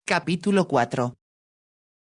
Capítulo 4.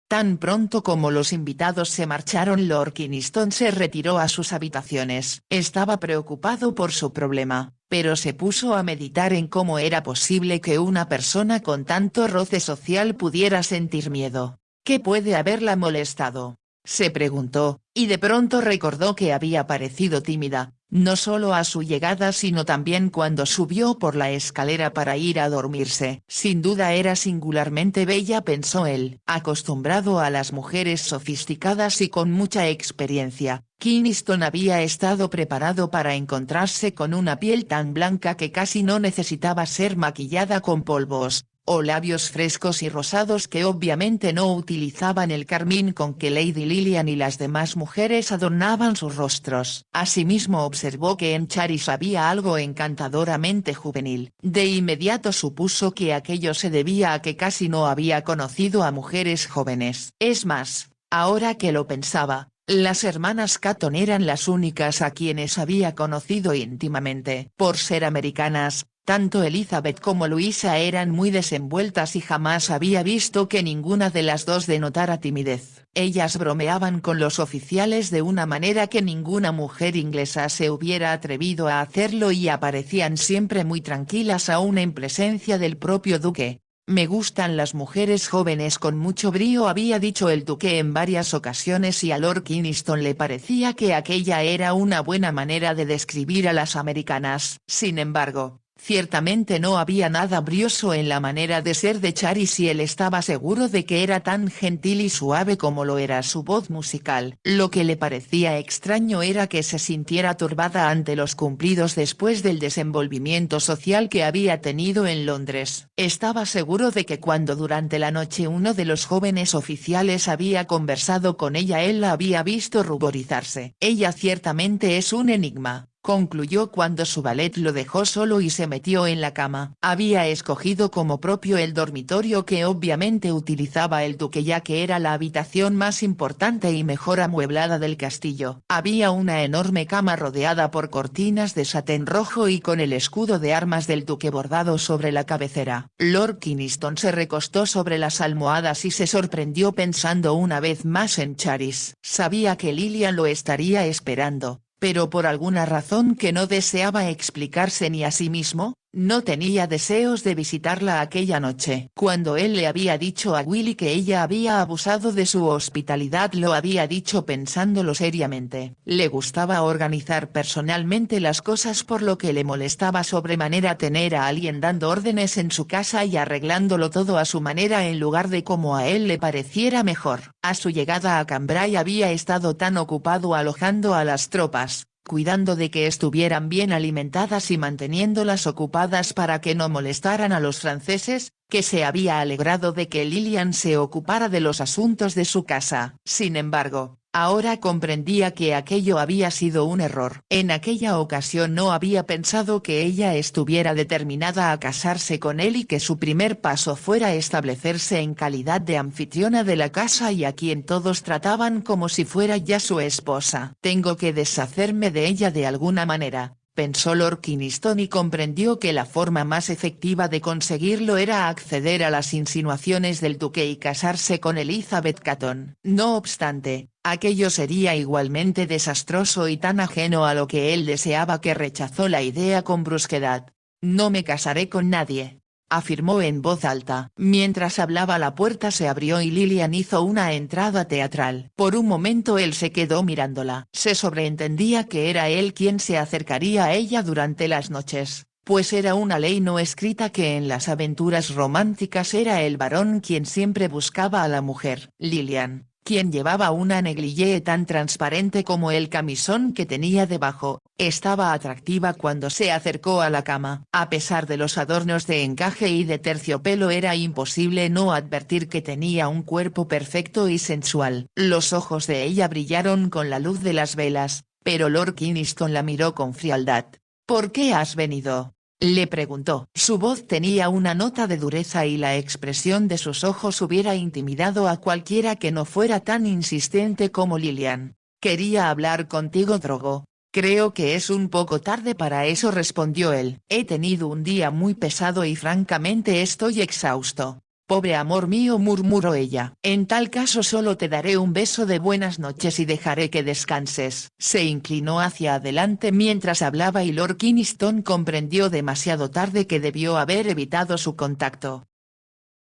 Tan pronto como los invitados se marcharon, Lord Kingston se retiró a sus habitaciones. Estaba preocupado por su problema, pero se puso a meditar en cómo era posible que una persona con tanto roce social pudiera sentir miedo. ¿Qué puede haberla molestado?, se preguntó, y de pronto recordó que había parecido tímida, no solo a su llegada sino también cuando subió por la escalera para ir a dormirse. Sin duda era singularmente bella, pensó él. Acostumbrado a las mujeres sofisticadas y con mucha experiencia, Kingston había estado preparado para encontrarse con una piel tan blanca que casi no necesitaba ser maquillada con polvos, o labios frescos y rosados que obviamente no utilizaban el carmín con que Lady Lilian y las demás mujeres adornaban sus rostros. Asimismo observó que en Charis había algo encantadoramente juvenil. De inmediato supuso que aquello se debía a que casi no había conocido a mujeres jóvenes. Es más, ahora que lo pensaba, las hermanas Catton eran las únicas a quienes había conocido íntimamente. Por ser americanas, tanto Elizabeth como Luisa eran muy desenvueltas y jamás había visto que ninguna de las dos denotara timidez. Ellas bromeaban con los oficiales de una manera que ninguna mujer inglesa se hubiera atrevido a hacerlo y aparecían siempre muy tranquilas aún en presencia del propio duque. «Me gustan las mujeres jóvenes con mucho brío», había dicho el duque en varias ocasiones, y a Lord Kingston le parecía que aquella era una buena manera de describir a las americanas. Sin embargo, ciertamente no había nada brioso en la manera de ser de Charis y él estaba seguro de que era tan gentil y suave como lo era su voz musical. Lo que le parecía extraño era que se sintiera turbada ante los cumplidos después del desenvolvimiento social que había tenido en Londres. Estaba seguro de que cuando durante la noche uno de los jóvenes oficiales había conversado con ella él la había visto ruborizarse. «Ella ciertamente es un enigma», concluyó cuando su valet lo dejó solo y se metió en la cama. Había escogido como propio el dormitorio que obviamente utilizaba el duque ya que era la habitación más importante y mejor amueblada del castillo. Había una enorme cama rodeada por cortinas de satén rojo y con el escudo de armas del duque bordado sobre la cabecera. Lord Kingston se recostó sobre las almohadas y se sorprendió pensando una vez más en Charis. Sabía que Lilian lo estaría esperando, pero por alguna razón que no deseaba explicarse ni a sí mismo, no tenía deseos de visitarla aquella noche. Cuando él le había dicho a Willy que ella había abusado de su hospitalidad, lo había dicho pensándolo seriamente. Le gustaba organizar personalmente las cosas, por lo que le molestaba sobremanera tener a alguien dando órdenes en su casa y arreglándolo todo a su manera en lugar de como a él le pareciera mejor. A su llegada a Cambrai había estado tan ocupado alojando a las tropas, cuidando de que estuvieran bien alimentadas y manteniéndolas ocupadas para que no molestaran a los franceses, que se había alegrado de que Lilian se ocupara de los asuntos de su casa. Sin embargo, ahora comprendía que aquello había sido un error. En aquella ocasión no había pensado que ella estuviera determinada a casarse con él y que su primer paso fuera establecerse en calidad de anfitriona de la casa y a quien todos trataban como si fuera ya su esposa. «Tengo que deshacerme de ella de alguna manera», pensó Lord Kingston, y comprendió que la forma más efectiva de conseguirlo era acceder a las insinuaciones del duque y casarse con Elizabeth Catton. No obstante, aquello sería igualmente desastroso y tan ajeno a lo que él deseaba que rechazó la idea con brusquedad. «No me casaré con nadie», afirmó en voz alta. Mientras hablaba la puerta se abrió y Lilian hizo una entrada teatral. Por un momento él se quedó mirándola. Se sobreentendía que era él quien se acercaría a ella durante las noches, pues era una ley no escrita que en las aventuras románticas era el varón quien siempre buscaba a la mujer. Lilian, quien llevaba una negligée tan transparente como el camisón que tenía debajo, estaba atractiva cuando se acercó a la cama. A pesar de los adornos de encaje y de terciopelo era imposible no advertir que tenía un cuerpo perfecto y sensual. Los ojos de ella brillaron con la luz de las velas, pero Lord Kingston la miró con frialdad. «¿Por qué has venido?», le preguntó. Su voz tenía una nota de dureza y la expresión de sus ojos hubiera intimidado a cualquiera que no fuera tan insistente como Lilian. «Quería hablar contigo, Drogo». «Creo que es un poco tarde para eso», respondió él. «He tenido un día muy pesado y francamente estoy exhausto». Pobre amor mío, murmuró ella. En tal caso solo te daré un beso de buenas noches y dejaré que descanses. Se inclinó hacia adelante mientras hablaba y Lord Kingston comprendió demasiado tarde que debió haber evitado su contacto.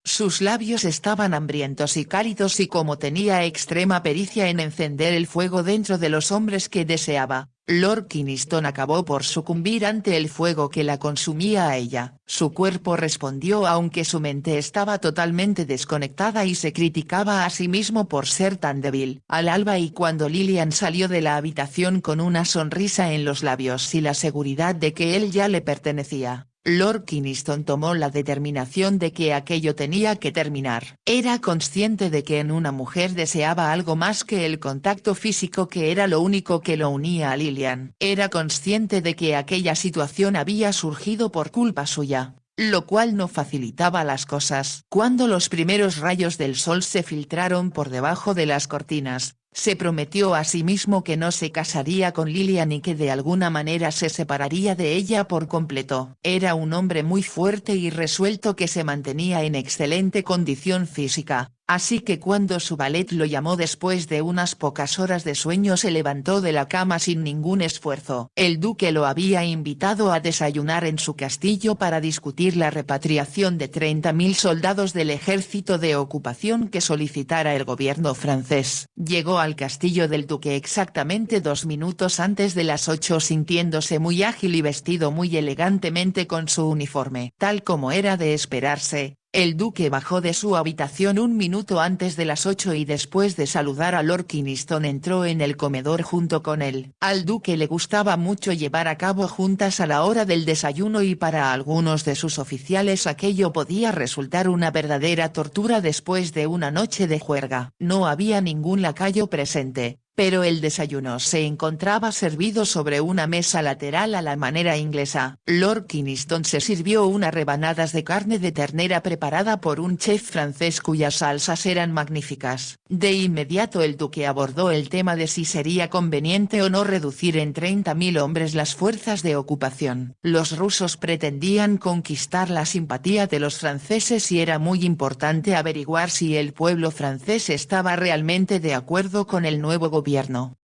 Sus labios estaban hambrientos y cálidos y como tenía extrema pericia en encender el fuego dentro de los hombres que deseaba, Lord Kingston acabó por sucumbir ante el fuego que la consumía a ella. Su cuerpo respondió aunque su mente estaba totalmente desconectada y se criticaba a sí mismo por ser tan débil. Al alba y cuando Lilian salió de la habitación con una sonrisa en los labios y la seguridad de que él ya le pertenecía, Lord Kingston tomó la determinación de que aquello tenía que terminar. Era consciente de que en una mujer deseaba algo más que el contacto físico que era lo único que lo unía a Lilian. Era consciente de que aquella situación había surgido por culpa suya, lo cual no facilitaba las cosas. Cuando los primeros rayos del sol se filtraron por debajo de las cortinas, se prometió a sí mismo que no se casaría con Lilian y que de alguna manera se separaría de ella por completo. Era un hombre muy fuerte y resuelto que se mantenía en excelente condición física, así que cuando su valet lo llamó después de unas pocas horas de sueño se levantó de la cama sin ningún esfuerzo. El duque lo había invitado a desayunar en su castillo para discutir la repatriación de 30.000 soldados del ejército de ocupación que solicitara el gobierno francés. Llegó al castillo del duque exactamente 2 minutos antes de las 8 sintiéndose muy ágil y vestido muy elegantemente con su uniforme. Tal como era de esperarse, el duque bajó de su habitación 1 minuto antes de las 8 y después de saludar a Lord Kingston entró en el comedor junto con él. Al duque le gustaba mucho llevar a cabo juntas a la hora del desayuno y para algunos de sus oficiales aquello podía resultar una verdadera tortura después de una noche de juerga. No había ningún lacayo presente, pero el desayuno se encontraba servido sobre una mesa lateral a la manera inglesa. Lord Kingston se sirvió unas rebanadas de carne de ternera preparada por un chef francés cuyas salsas eran magníficas. De inmediato el duque abordó el tema de si sería conveniente o no reducir en 30.000 hombres las fuerzas de ocupación. Los rusos pretendían conquistar la simpatía de los franceses y era muy importante averiguar si el pueblo francés estaba realmente de acuerdo con el nuevo gobierno.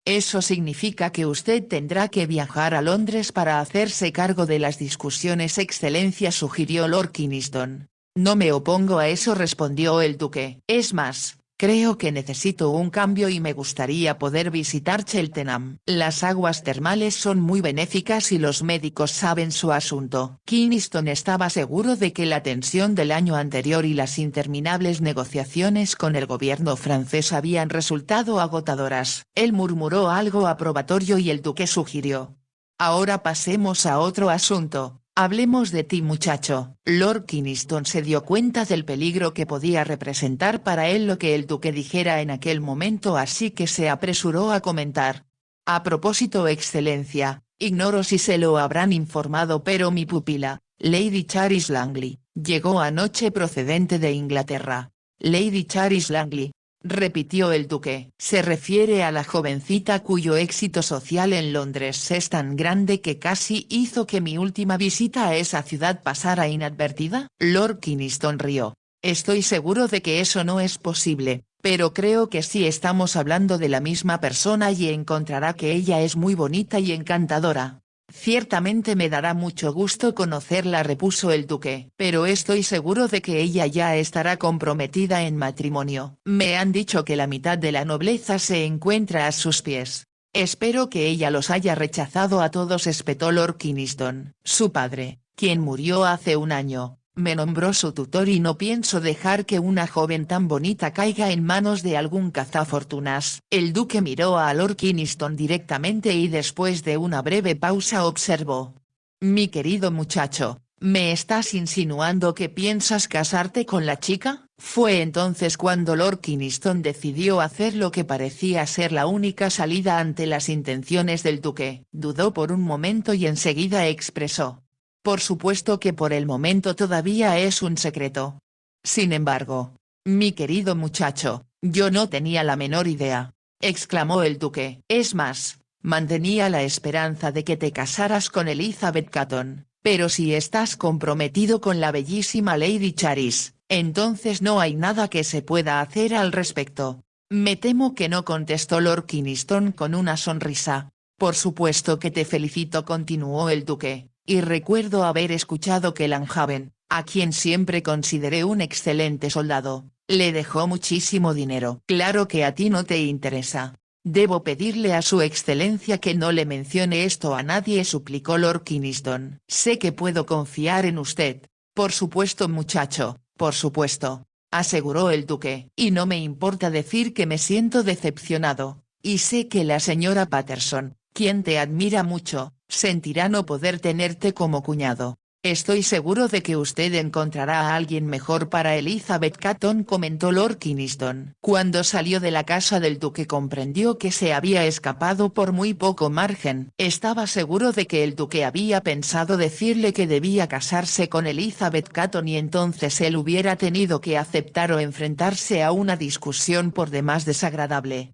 Eso significa que usted tendrá que viajar a Londres para hacerse cargo de las discusiones, excelencia, sugirió Lord Kingston. No me opongo a eso, respondió el duque. Es más, creo que necesito un cambio y me gustaría poder visitar Cheltenham. Las aguas termales son muy benéficas y los médicos saben su asunto. Kingston estaba seguro de que la tensión del año anterior y las interminables negociaciones con el gobierno francés habían resultado agotadoras. Él murmuró algo aprobatorio y el duque sugirió: ahora pasemos a otro asunto. Hablemos de ti, muchacho. Lord Kingston se dio cuenta del peligro que podía representar para él lo que el duque dijera en aquel momento, así que se apresuró a comentar: a propósito, excelencia, ignoro si se lo habrán informado, pero mi pupila, Lady Charis Langley, llegó anoche procedente de Inglaterra. Lady Charis Langley, repitió el duque. ¿Se refiere a la jovencita cuyo éxito social en Londres es tan grande que casi hizo que mi última visita a esa ciudad pasara inadvertida? Lord Kingston rió. Estoy seguro de que eso no es posible, pero creo que sí estamos hablando de la misma persona y encontrará que ella es muy bonita y encantadora. Ciertamente me dará mucho gusto conocerla, repuso el duque, pero estoy seguro de que ella ya estará comprometida en matrimonio. Me han dicho que la mitad de la nobleza se encuentra a sus pies. Espero que ella los haya rechazado a todos, espetó Lord Kingston. Su padre, quien murió hace 1 año, me nombró su tutor y no pienso dejar que una joven tan bonita caiga en manos de algún cazafortunas. El duque miró a Lord Kingston directamente y después de una breve pausa observó: mi querido muchacho, ¿me estás insinuando que piensas casarte con la chica? Fue entonces cuando Lord Kingston decidió hacer lo que parecía ser la única salida ante las intenciones del duque. Dudó por un momento y enseguida expresó: por supuesto que por el momento todavía es un secreto. Sin embargo, mi querido muchacho, yo no tenía la menor idea, exclamó el duque. Es más, mantenía la esperanza de que te casaras con Elizabeth Catton, pero si estás comprometido con la bellísima Lady Charis, Entonces no hay nada que se pueda hacer al respecto. Me temo que no, contestó Lord Kingston con una sonrisa. Por supuesto que te felicito, continuó el duque, y recuerdo haber escuchado que Langhaven, a quien siempre consideré un excelente soldado, le dejó muchísimo dinero. Claro que a ti no te interesa. Debo pedirle a su excelencia que no le mencione esto a nadie, suplicó Lord Kingston. Sé que puedo confiar en usted. Por supuesto, muchacho, por supuesto, aseguró el duque. Y no me importa decir que me siento decepcionado, y sé que la señora Patterson, quien te admira mucho, sentirá no poder tenerte como cuñado. Estoy seguro de que usted encontrará a alguien mejor para Elizabeth Catton, comentó Lord Kingston. Cuando salió de la casa del duque comprendió que se había escapado por muy poco margen. Estaba seguro de que el duque había pensado decirle que debía casarse con Elizabeth Catton y entonces él hubiera tenido que aceptar o enfrentarse a una discusión por demás desagradable.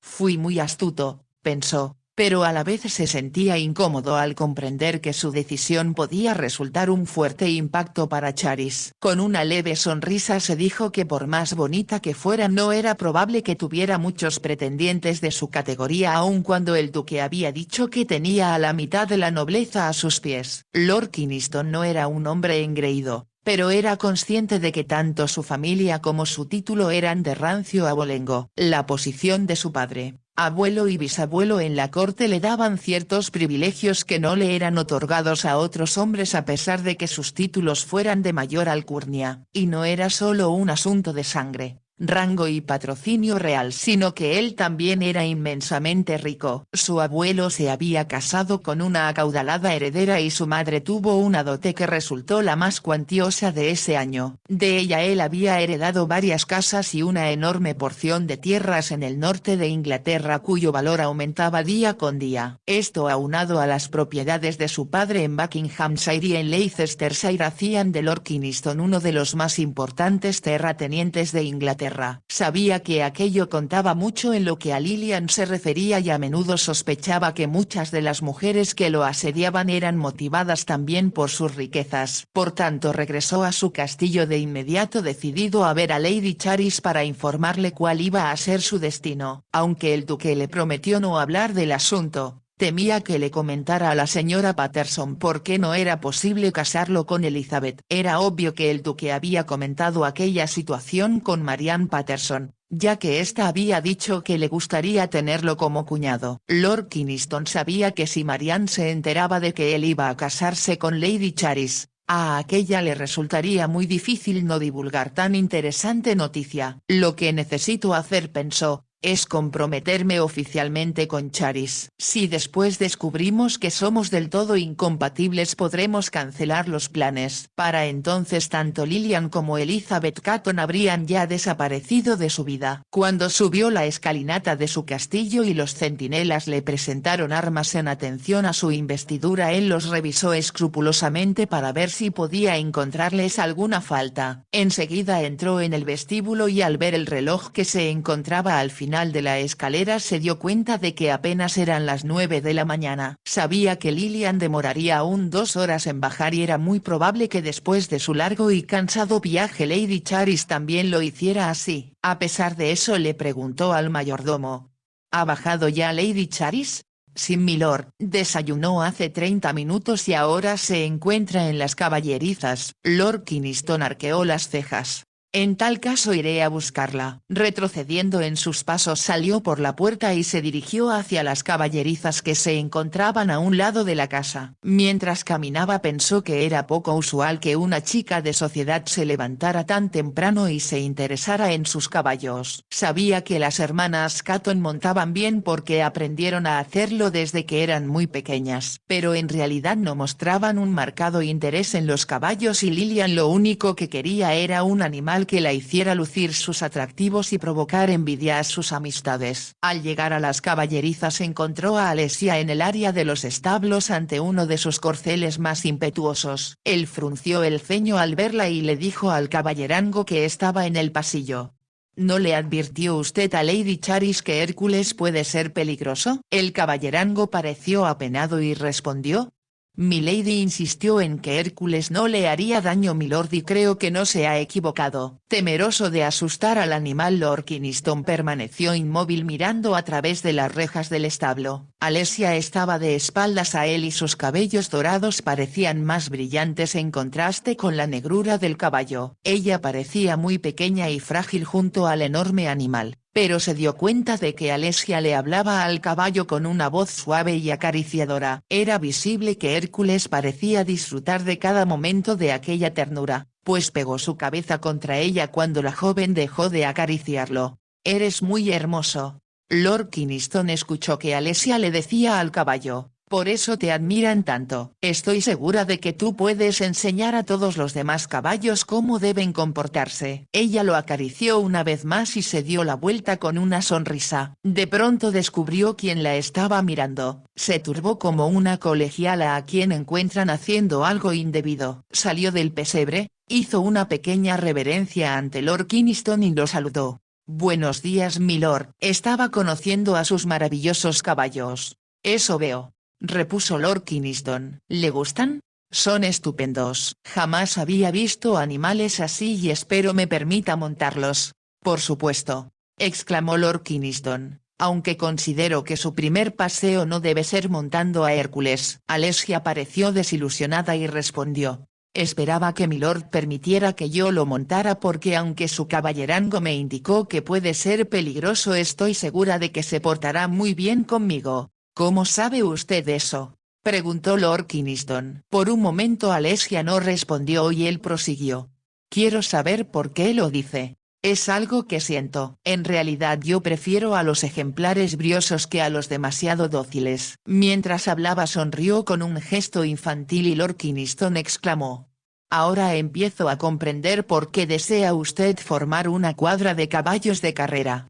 Fui muy astuto, pensó, pero a la vez se sentía incómodo al comprender que su decisión podía resultar un fuerte impacto para Charis. Con una leve sonrisa se dijo que por más bonita que fuera no era probable que tuviera muchos pretendientes de su categoría, aun cuando el duque había dicho que tenía a la mitad de la nobleza a sus pies. Lord Kingston no era un hombre engreído, pero era consciente de que tanto su familia como su título eran de rancio abolengo. La posición de su padre, abuelo y bisabuelo en la corte le daban ciertos privilegios que no le eran otorgados a otros hombres a pesar de que sus títulos fueran de mayor alcurnia. Y no era solo un asunto de sangre, rango y patrocinio real, sino que él también era inmensamente rico. Su abuelo se había casado con una acaudalada heredera y su madre tuvo una dote que resultó la más cuantiosa de ese año. De ella él había heredado varias casas y una enorme porción de tierras en el norte de Inglaterra cuyo valor aumentaba día con día. Esto aunado a las propiedades de su padre en Buckinghamshire y en Leicestershire hacían de Lord Kingston uno de los más importantes terratenientes de Inglaterra. Sabía que aquello contaba mucho en lo que a Lilian se refería y a menudo sospechaba que muchas de las mujeres que lo asediaban eran motivadas también por sus riquezas. Por tanto regresó a su castillo de inmediato decidido a ver a Lady Charis para informarle cuál iba a ser su destino. Aunque el duque le prometió no hablar del asunto, temía que le comentara a la señora Patterson por qué no era posible casarlo con Elizabeth. Era obvio que el duque había comentado aquella situación con Marianne Patterson, ya que ésta había dicho que le gustaría tenerlo como cuñado. Lord Kingston sabía que si Marianne se enteraba de que él iba a casarse con Lady Charis, a aquella le resultaría muy difícil no divulgar tan interesante noticia. Lo que necesito hacer, pensó, es comprometerme oficialmente con Charis. Si después descubrimos que somos del todo incompatibles podremos cancelar los planes. Para entonces tanto Lilian como Elizabeth Catton habrían ya desaparecido de su vida. Cuando subió la escalinata de su castillo y los centinelas le presentaron armas en atención a su investidura, él los revisó escrupulosamente para ver si podía encontrarles alguna falta. Enseguida entró en el vestíbulo y al ver el reloj que se encontraba al final de la escalera se dio cuenta de que apenas eran las 9 de la mañana. Sabía que Lilian demoraría aún 2 horas en bajar y era muy probable que después de su largo y cansado viaje Lady Charis también lo hiciera así. A pesar de eso le preguntó al mayordomo: ¿Ha bajado ya Lady Charis? Sí, milord, desayunó hace 30 minutos y ahora se encuentra en las caballerizas. Lord Kingston arqueó las cejas. En tal caso iré a buscarla. Retrocediendo en sus pasos salió por la puerta y se dirigió hacia las caballerizas que se encontraban a un lado de la casa. Mientras caminaba pensó que era poco usual que una chica de sociedad se levantara tan temprano y se interesara en sus caballos. Sabía que las hermanas Catton montaban bien porque aprendieron a hacerlo desde que eran muy pequeñas, pero en realidad no mostraban un marcado interés en los caballos y Lilian lo único que quería era un animal que la hiciera lucir sus atractivos y provocar envidia a sus amistades. Al llegar a las caballerizas encontró a Alesia en el área de los establos ante uno de sus corceles más impetuosos. Él frunció el ceño al verla y le dijo al caballerango que estaba en el pasillo: ¿No le advirtió usted a Lady Charis que Hércules puede ser peligroso? El caballerango pareció apenado y respondió: Milady insistió en que Hércules no le haría daño milord y creo que no se ha equivocado. Temeroso de asustar al animal Lord Kingston permaneció inmóvil mirando a través de las rejas del establo. Alesia estaba de espaldas a él y sus cabellos dorados parecían más brillantes en contraste con la negrura del caballo. Ella parecía muy pequeña y frágil junto al enorme animal, pero se dio cuenta de que Alesia le hablaba al caballo con una voz suave y acariciadora. Era visible que Hércules parecía disfrutar de cada momento de aquella ternura, pues pegó su cabeza contra ella cuando la joven dejó de acariciarlo. «Eres muy hermoso». Lord Kingston escuchó que Alesia le decía al caballo, «por eso te admiran tanto. Estoy segura de que tú puedes enseñar a todos los demás caballos cómo deben comportarse». Ella lo acarició una vez más y se dio la vuelta con una sonrisa. De pronto descubrió quién la estaba mirando. Se turbó como una colegiala a quien encuentran haciendo algo indebido. Salió del pesebre, hizo una pequeña reverencia ante Lord Kingston y lo saludó. «Buenos días milord». Estaba conociendo a sus maravillosos caballos. «Eso veo», repuso Lord Kingston. «¿Le gustan? Son estupendos. Jamás había visto animales así y espero me permita montarlos». «Por supuesto», exclamó Lord Kingston, «aunque considero que su primer paseo no debe ser montando a Hércules». Alesia pareció desilusionada y respondió. «Esperaba que milord permitiera que yo lo montara porque aunque su caballerango me indicó que puede ser peligroso estoy segura de que se portará muy bien conmigo». «¿Cómo sabe usted eso?», preguntó Lord Kingston. Por un momento Alesia no respondió y él prosiguió. «Quiero saber por qué lo dice. Es algo que siento. En realidad yo prefiero a los ejemplares briosos que a los demasiado dóciles». Mientras hablaba sonrió con un gesto infantil y Lord Kingston exclamó. «Ahora empiezo a comprender por qué desea usted formar una cuadra de caballos de carrera».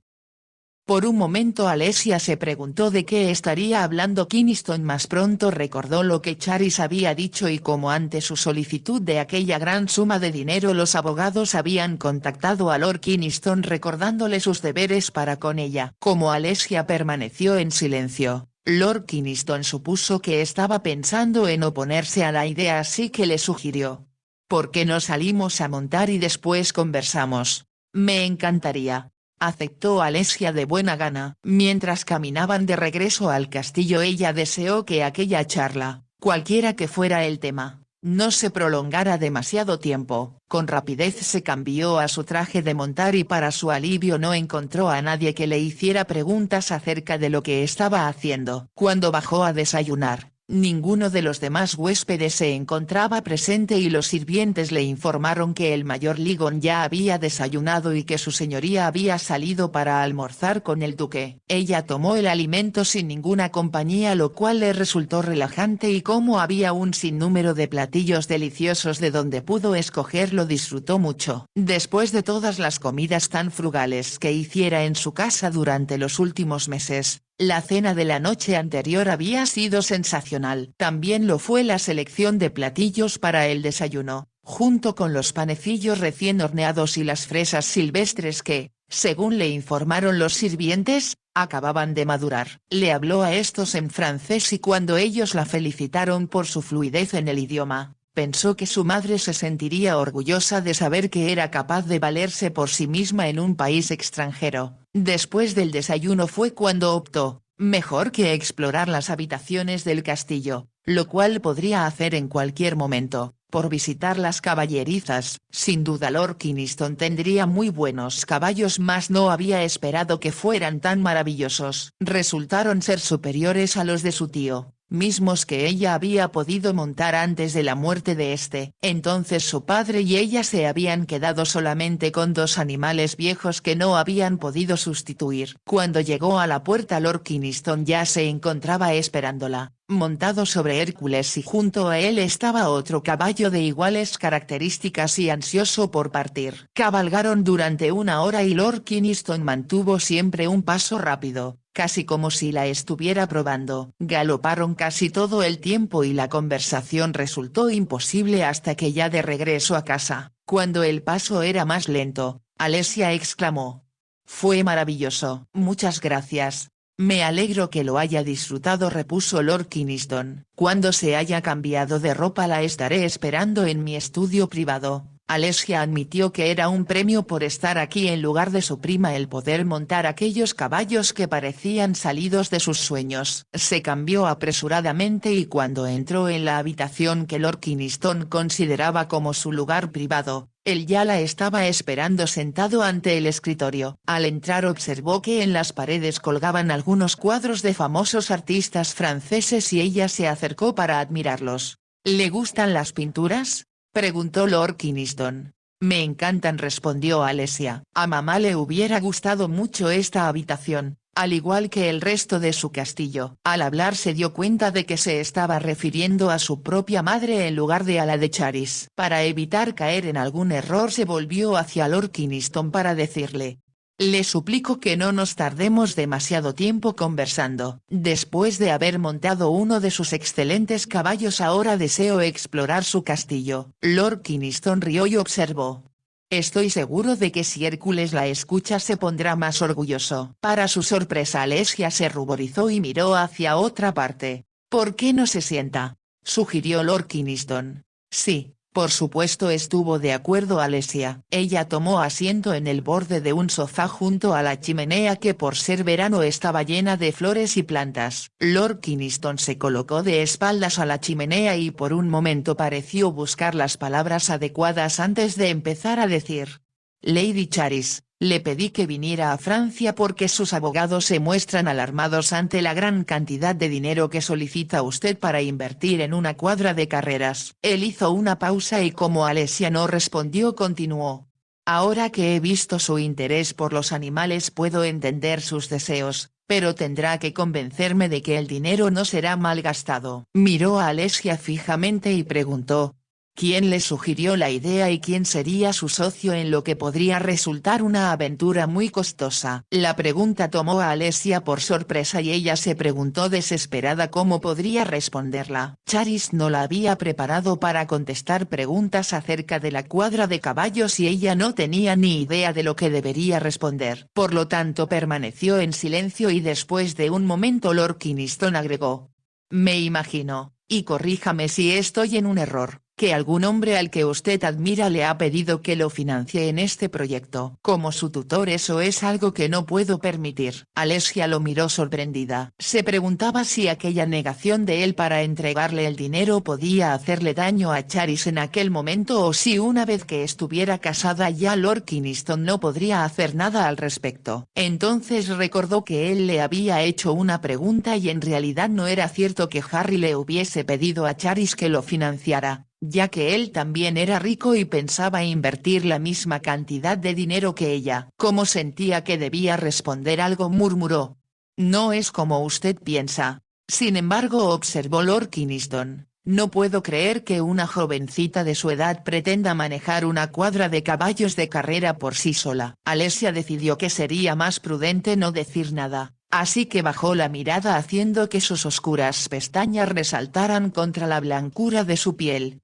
Por un momento Alesia se preguntó de qué estaría hablando Kingston, mas pronto recordó lo que Charis había dicho y cómo ante su solicitud de aquella gran suma de dinero los abogados habían contactado a Lord Kingston recordándole sus deberes para con ella. Como Alesia permaneció en silencio, Lord Kingston supuso que estaba pensando en oponerse a la idea, así que le sugirió. «¿Por qué no salimos a montar y después conversamos? Me encantaría», aceptó Alesia de buena gana. Mientras caminaban de regreso al castillo ella deseó que aquella charla, cualquiera que fuera el tema, no se prolongara demasiado tiempo. Con rapidez se cambió a su traje de montar y para su alivio no encontró a nadie que le hiciera preguntas acerca de lo que estaba haciendo. Cuando bajó a desayunar, ninguno de los demás huéspedes se encontraba presente y los sirvientes le informaron que el mayor Lygon ya había desayunado y que su señoría había salido para almorzar con el duque. Ella tomó el alimento sin ninguna compañía, lo cual le resultó relajante, y como había un sinnúmero de platillos deliciosos de donde pudo escoger lo disfrutó mucho. Después de todas las comidas tan frugales que hiciera en su casa durante los últimos meses, la cena de la noche anterior había sido sensacional. También lo fue la selección de platillos para el desayuno, junto con los panecillos recién horneados y las fresas silvestres que, según le informaron los sirvientes, acababan de madurar. Le habló a estos en francés y cuando ellos la felicitaron por su fluidez en el idioma, pensó que su madre se sentiría orgullosa de saber que era capaz de valerse por sí misma en un país extranjero. Después del desayuno fue cuando optó, mejor que explorar las habitaciones del castillo, lo cual podría hacer en cualquier momento, por visitar las caballerizas. Sin duda Lord Kingston tendría muy buenos caballos, mas no había esperado que fueran tan maravillosos. Resultaron ser superiores a los de su tío, mismos que ella había podido montar antes de la muerte de este. Entonces su padre y ella se habían quedado solamente con dos animales viejos que no habían podido sustituir. Cuando llegó a la puerta Lord Kingston ya se encontraba esperándola, montado sobre Hércules, y junto a él estaba otro caballo de iguales características y ansioso por partir. Cabalgaron durante una hora y Lord Kingston mantuvo siempre un paso rápido, casi como si la estuviera probando. Galoparon casi todo el tiempo y la conversación resultó imposible hasta que ya de regreso a casa, cuando el paso era más lento, Alesia exclamó. «Fue maravilloso». «Muchas gracias. Me alegro que lo haya disfrutado, repuso Lord Kingston. Cuando se haya cambiado de ropa la estaré esperando en mi estudio privado. Alesia admitió que era un premio por estar aquí en lugar de su prima el poder montar aquellos caballos que parecían salidos de sus sueños. Se cambió apresuradamente y cuando entró en la habitación que Lord Kingston consideraba como su lugar privado, él ya la estaba esperando sentado ante el escritorio. Al entrar observó que en las paredes colgaban algunos cuadros de famosos artistas franceses y ella se acercó para admirarlos. ¿Le gustan las pinturas?, preguntó Lord Kingston. Me encantan, respondió Alesia. A mamá le hubiera gustado mucho esta habitación, al igual que el resto de su castillo. Al hablar se dio cuenta de que se estaba refiriendo a su propia madre en lugar de a la de Charis. Para evitar caer en algún error se volvió hacia Lord Kingston para decirle: le suplico que no nos tardemos demasiado tiempo conversando. Después de haber montado uno de sus excelentes caballos ahora deseo explorar su castillo. Lord Kingston rió y observó: estoy seguro de que si Hércules la escucha se pondrá más orgulloso. Para su sorpresa Alesia se ruborizó y miró hacia otra parte. ¿Por qué no se sienta?, sugirió Lord Kingston. Sí. Por supuesto, estuvo de acuerdo Alesia. Ella tomó asiento en el borde de un sofá junto a la chimenea que por ser verano estaba llena de flores y plantas. Lord Kingston se colocó de espaldas a la chimenea y por un momento pareció buscar las palabras adecuadas antes de empezar a decir: Lady Charis, le pedí que viniera a Francia porque sus abogados se muestran alarmados ante la gran cantidad de dinero que solicita usted para invertir en una cuadra de carreras. Él hizo una pausa y como Alesia no respondió continuó: ahora que he visto su interés por los animales puedo entender sus deseos, pero tendrá que convencerme de que el dinero no será mal gastado. Miró a Alesia fijamente y preguntó: ¿quién le sugirió la idea y quién sería su socio en lo que podría resultar una aventura muy costosa? La pregunta tomó a Alesia por sorpresa y ella se preguntó desesperada cómo podría responderla. Charis no la había preparado para contestar preguntas acerca de la cuadra de caballos y ella no tenía ni idea de lo que debería responder. Por lo tanto permaneció en silencio y después de un momento Lord Kingston agregó: me imagino, y corríjame si estoy en un error, que algún hombre al que usted admira le ha pedido que lo financie en este proyecto. Como su tutor eso es algo que no puedo permitir. Alesia lo miró sorprendida. Se preguntaba si aquella negación de él para entregarle el dinero podía hacerle daño a Charis en aquel momento o si una vez que estuviera casada ya Lord Kingston no podría hacer nada al respecto. Entonces recordó que él le había hecho una pregunta y en realidad no era cierto que Harry le hubiese pedido a Charis que lo financiara, ya que él también era rico y pensaba invertir la misma cantidad de dinero que ella. Como sentía que debía responder algo murmuró: no es como usted piensa. Sin embargo observó Lord Kingston, no puedo creer que una jovencita de su edad pretenda manejar una cuadra de caballos de carrera por sí sola. Alesia decidió que sería más prudente no decir nada, así que bajó la mirada haciendo que sus oscuras pestañas resaltaran contra la blancura de su piel.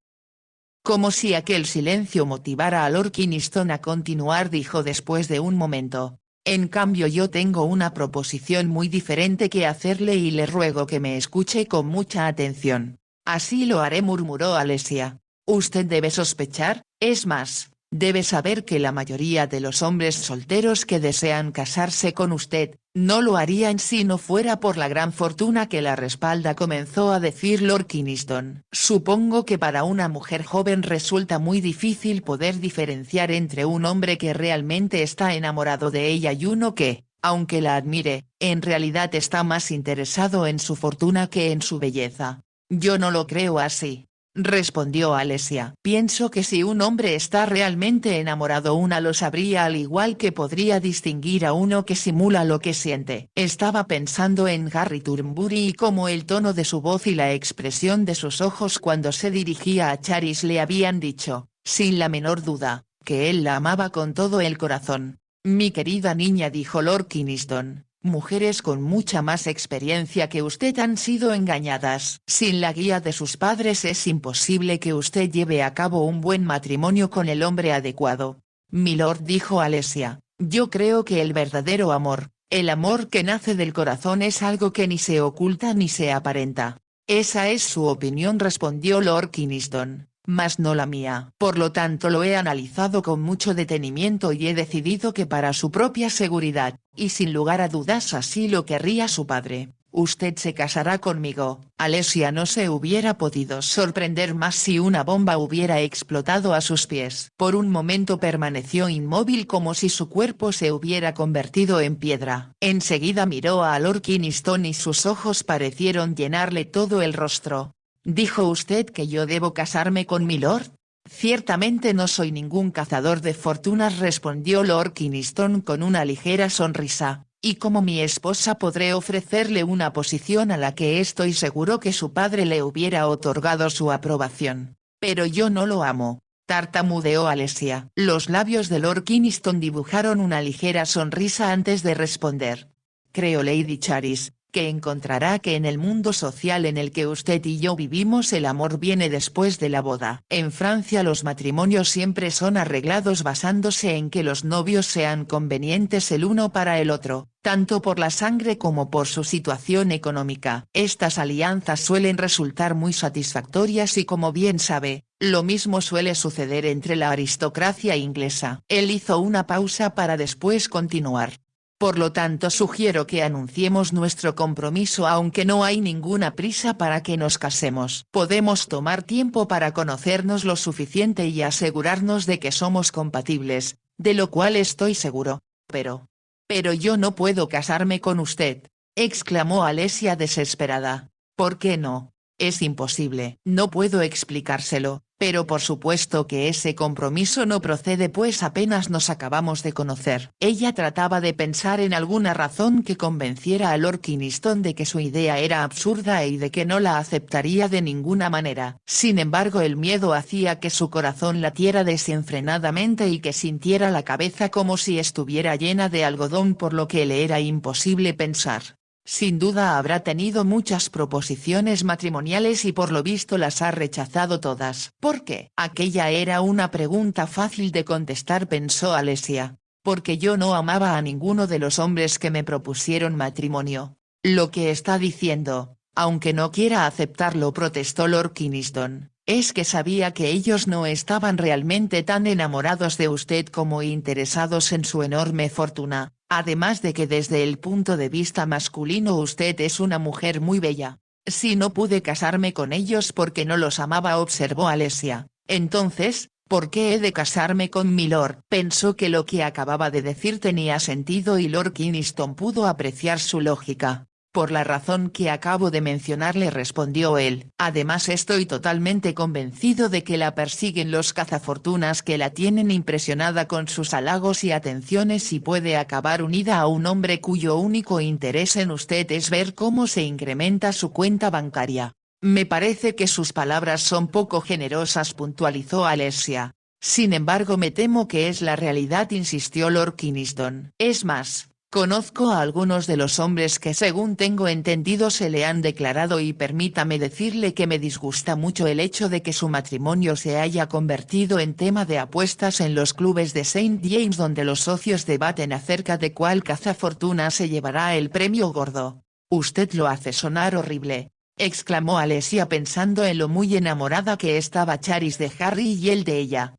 Como si aquel silencio motivara a Lord Kingston a continuar, dijo después de un momento: en cambio yo tengo una proposición muy diferente que hacerle y le ruego que me escuche con mucha atención. Así lo haré, murmuró Alesia. Usted debe sospechar, es más, debe saber que la mayoría de los hombres solteros que desean casarse con usted, no lo harían si no fuera por la gran fortuna que la respalda, comenzó a decir Lord Kingston. Supongo que para una mujer joven resulta muy difícil poder diferenciar entre un hombre que realmente está enamorado de ella y uno que, aunque la admire, en realidad está más interesado en su fortuna que en su belleza. Yo no lo creo así, respondió Alesia. Pienso que si un hombre está realmente enamorado una lo sabría, al igual que podría distinguir a uno que simula lo que siente. Estaba pensando en Harry Turnbury y cómo el tono de su voz y la expresión de sus ojos cuando se dirigía a Charis le habían dicho, sin la menor duda, que él la amaba con todo el corazón. Mi querida niña, dijo Lord Kingston, mujeres con mucha más experiencia que usted han sido engañadas. Sin la guía de sus padres es imposible que usted lleve a cabo un buen matrimonio con el hombre adecuado. Milord, dijo Alesia, yo creo que el verdadero amor, El amor que nace del corazón es algo que ni se oculta ni se aparenta. Esa es su opinión, respondió Lord Kingston, mas no la mía. Por lo tanto lo he analizado con mucho detenimiento y he decidido que para su propia seguridad, y sin lugar a dudas así lo querría su padre, usted se casará conmigo. Alesia no se hubiera podido sorprender más si una bomba hubiera explotado a sus pies. Por un momento permaneció inmóvil como si su cuerpo se hubiera convertido en piedra. Enseguida miró a Lord Kingston y sus ojos parecieron llenarle todo el rostro. ¿Dijo usted que yo debo casarme con mi lord? Ciertamente no soy ningún cazador de fortunas, respondió Lord Kingston con una ligera sonrisa. Y como mi esposa podré ofrecerle una posición a la que estoy seguro que su padre le hubiera otorgado su aprobación. Pero yo no lo amo, tartamudeó Alesia. Los labios de Lord Kingston dibujaron una ligera sonrisa antes de responder. Creo, Lady Charis, que encontrará que en el mundo social en el que usted y yo vivimos el amor viene después de la boda. En Francia los matrimonios siempre son arreglados basándose en que los novios sean convenientes el uno para el otro, tanto por la sangre como por su situación económica. Estas alianzas suelen resultar muy satisfactorias y, como bien sabe, lo mismo suele suceder entre la aristocracia inglesa. Él hizo una pausa para después continuar. Por lo tanto sugiero que anunciemos nuestro compromiso aunque no hay ninguna prisa para que nos casemos. Podemos tomar tiempo para conocernos lo suficiente y asegurarnos de que somos compatibles, de lo cual estoy seguro. Pero yo no puedo casarme con usted, exclamó Alesia desesperada. ¿Por qué no? Es imposible. No puedo explicárselo, pero por supuesto que ese compromiso no procede pues apenas nos acabamos de conocer. Ella trataba de pensar en alguna razón que convenciera a Lord Kingston de que su idea era absurda y de que no la aceptaría de ninguna manera. Sin embargo, el miedo hacía que su corazón latiera desenfrenadamente y que sintiera la cabeza como si estuviera llena de algodón, por lo que le era imposible pensar. Sin duda habrá tenido muchas proposiciones matrimoniales y por lo visto las ha rechazado todas. ¿Por qué? Aquella era una pregunta fácil de contestar, pensó Alesia. Porque yo no amaba a ninguno de los hombres que me propusieron matrimonio. Lo que está diciendo, aunque no quiera aceptarlo, protestó Lord Kingston, es que sabía que ellos no estaban realmente tan enamorados de usted como interesados en su enorme fortuna. Además de que desde el punto de vista masculino usted es una mujer muy bella. Si no pude casarme con ellos porque no los amaba, observó Alesia, entonces, ¿por qué he de casarme con mi lord? Pensó que lo que acababa de decir tenía sentido y Lord Kingston pudo apreciar su lógica. Por la razón que acabo de mencionarle, respondió él. Además estoy totalmente convencido de que la persiguen los cazafortunas que la tienen impresionada con sus halagos y atenciones y puede acabar unida a un hombre cuyo único interés en usted es ver cómo se incrementa su cuenta bancaria. Me parece que sus palabras son poco generosas, puntualizó Alesia. Sin embargo me temo que es la realidad, insistió Lord Kingston. Es más, conozco a algunos de los hombres que según tengo entendido se le han declarado y permítame decirle que me disgusta mucho el hecho de que su matrimonio se haya convertido en tema de apuestas en los clubes de St. James, donde los socios debaten acerca de cuál cazafortuna se llevará el premio gordo. Usted lo hace sonar horrible, exclamó Alesia pensando en lo muy enamorada que estaba Charis de Harry y él de ella.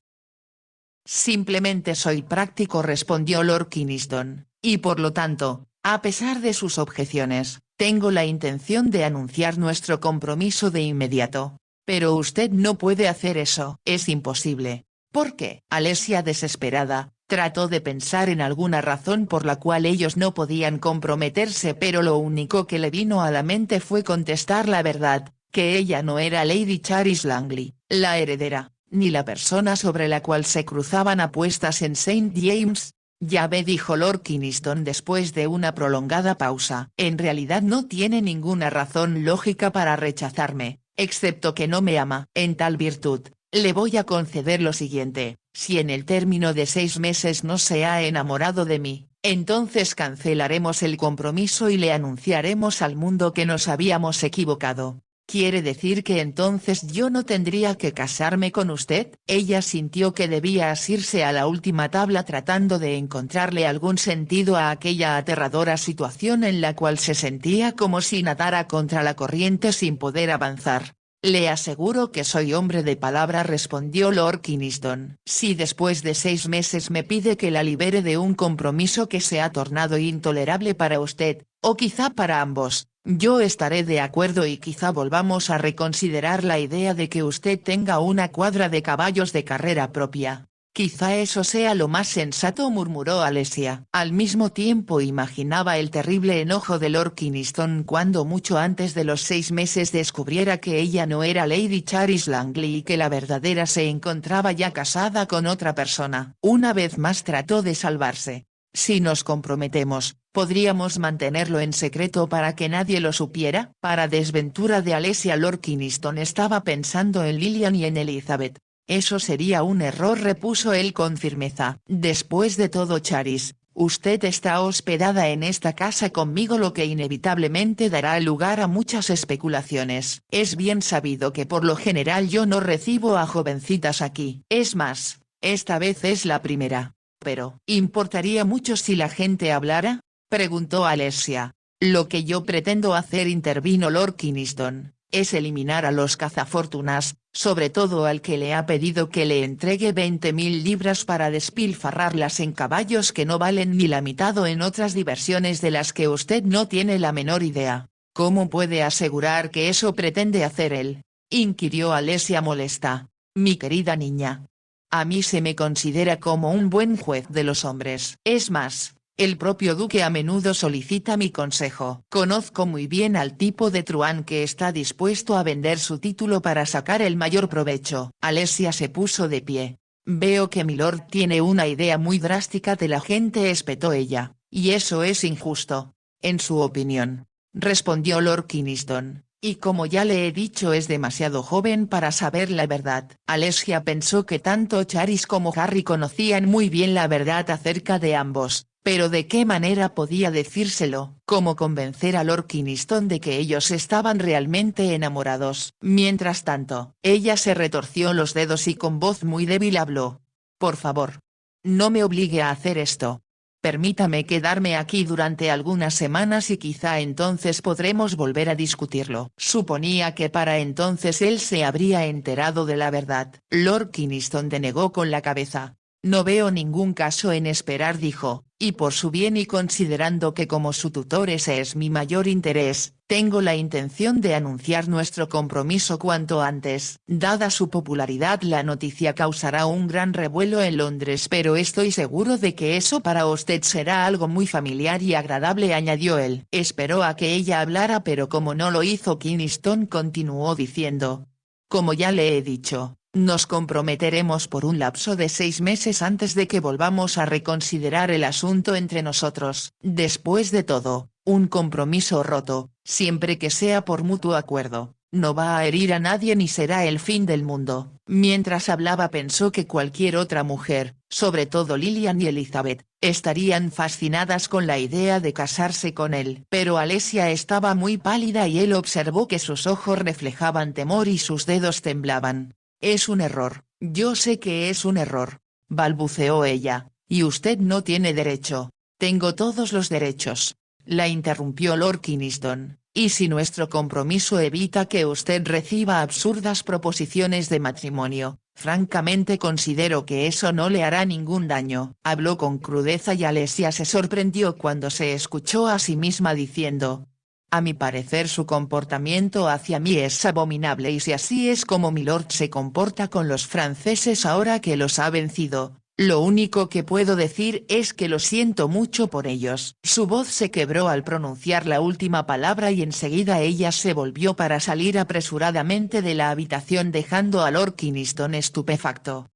Simplemente soy práctico, respondió Lord Kingston. Y por lo tanto, a pesar de sus objeciones, tengo la intención de anunciar nuestro compromiso de inmediato. Pero usted no puede hacer eso. Es imposible. ¿Por qué? Alesia, desesperada, trató de pensar en alguna razón por la cual ellos no podían comprometerse, pero lo único que le vino a la mente fue contestar la verdad, que ella no era Lady Charis Langley, la heredera, ni la persona sobre la cual se cruzaban apuestas en St. James. Ya ve, dijo Lord Kingston después de una prolongada pausa. En realidad no tiene ninguna razón lógica para rechazarme, excepto que no me ama. En tal virtud, le voy a conceder lo siguiente: si en el término de 6 meses no se ha enamorado de mí, entonces cancelaremos el compromiso y le anunciaremos al mundo que nos habíamos equivocado. ¿Quiere decir que entonces yo no tendría que casarme con usted? Ella sintió que debía asirse a la última tabla tratando de encontrarle algún sentido a aquella aterradora situación en la cual se sentía como si nadara contra la corriente sin poder avanzar. Le aseguro que soy hombre de palabra, respondió Lord Kingston. Si después de 6 meses me pide que la libere de un compromiso que se ha tornado intolerable para usted, o quizá para ambos, yo estaré de acuerdo y quizá volvamos a reconsiderar la idea de que usted tenga una cuadra de caballos de carrera propia. Quizá eso sea lo más sensato, murmuró Alesia. Al mismo tiempo imaginaba el terrible enojo de Lord Kingston cuando mucho antes de los 6 meses descubriera que ella no era Lady Charis Langley y que la verdadera se encontraba ya casada con otra persona. Una vez más trató de salvarse. Si nos comprometemos, ¿podríamos mantenerlo en secreto para que nadie lo supiera? Para desventura de Alesia, Lord Kingston estaba pensando en Lilian y en Elizabeth. Eso sería un error, repuso él con firmeza. Después de todo, Charis, usted está hospedada en esta casa conmigo, lo que inevitablemente dará lugar a muchas especulaciones. Es bien sabido que por lo general yo no recibo a jovencitas aquí. Es más, esta vez es la primera. Pero, ¿importaría mucho si la gente hablara?, preguntó Alesia. Lo que yo pretendo hacer, intervino Lord Kingston, es eliminar a los cazafortunas, sobre todo al que le ha pedido que le entregue 20.000 libras para despilfarrarlas en caballos que no valen ni la mitad o en otras diversiones de las que usted no tiene la menor idea. ¿Cómo puede asegurar que eso pretende hacer él?, inquirió Alesia molesta. Mi querida niña, a mí se me considera como un buen juez de los hombres. Es más, el propio duque a menudo solicita mi consejo. Conozco muy bien al tipo de truán que está dispuesto a vender su título para sacar el mayor provecho. Alesia se puso de pie. Veo que milord tiene una idea muy drástica de la gente, espetó ella, y eso es injusto. En su opinión, respondió Lord Kingston. Y como ya le he dicho, es demasiado joven para saber la verdad. Alesia pensó que tanto Charis como Harry conocían muy bien la verdad acerca de ambos, pero ¿de qué manera podía decírselo? ¿Cómo convencer a Lord Kingston de que ellos estaban realmente enamorados? Mientras tanto, ella se retorció los dedos y con voz muy débil habló. Por favor, no me obligue a hacer esto. Permítame quedarme aquí durante algunas semanas y quizá entonces podremos volver a discutirlo. Suponía que para entonces él se habría enterado de la verdad. Lord Kingston denegó con la cabeza. No veo ningún caso en esperar, dijo, y por su bien y considerando que como su tutor ese es mi mayor interés, tengo la intención de anunciar nuestro compromiso cuanto antes. Dada su popularidad, la noticia causará un gran revuelo en Londres, pero estoy seguro de que eso para usted será algo muy familiar y agradable, añadió él. Esperó a que ella hablara, pero como no lo hizo, Kingston continuó diciendo. Como ya le he dicho, nos comprometeremos por un lapso de 6 meses antes de que volvamos a reconsiderar el asunto entre nosotros. Después de todo, un compromiso roto, siempre que sea por mutuo acuerdo, no va a herir a nadie ni será el fin del mundo. Mientras hablaba pensó que cualquier otra mujer, sobre todo Lilian y Elizabeth, estarían fascinadas con la idea de casarse con él. Pero Alesia estaba muy pálida y él observó que sus ojos reflejaban temor y sus dedos temblaban. Es un error, yo sé que es un error, balbuceó ella, y usted no tiene derecho. Tengo todos los derechos, la interrumpió Lord Kingston, y si nuestro compromiso evita que usted reciba absurdas proposiciones de matrimonio, francamente considero que eso no le hará ningún daño. Habló con crudeza y Alesia se sorprendió cuando se escuchó a sí misma diciendo. A mi parecer su comportamiento hacia mí es abominable, y si así es como milord se comporta con los franceses ahora que los ha vencido, lo único que puedo decir es que lo siento mucho por ellos. Su voz se quebró al pronunciar la última palabra y enseguida ella se volvió para salir apresuradamente de la habitación dejando a Lord Kingston estupefacto.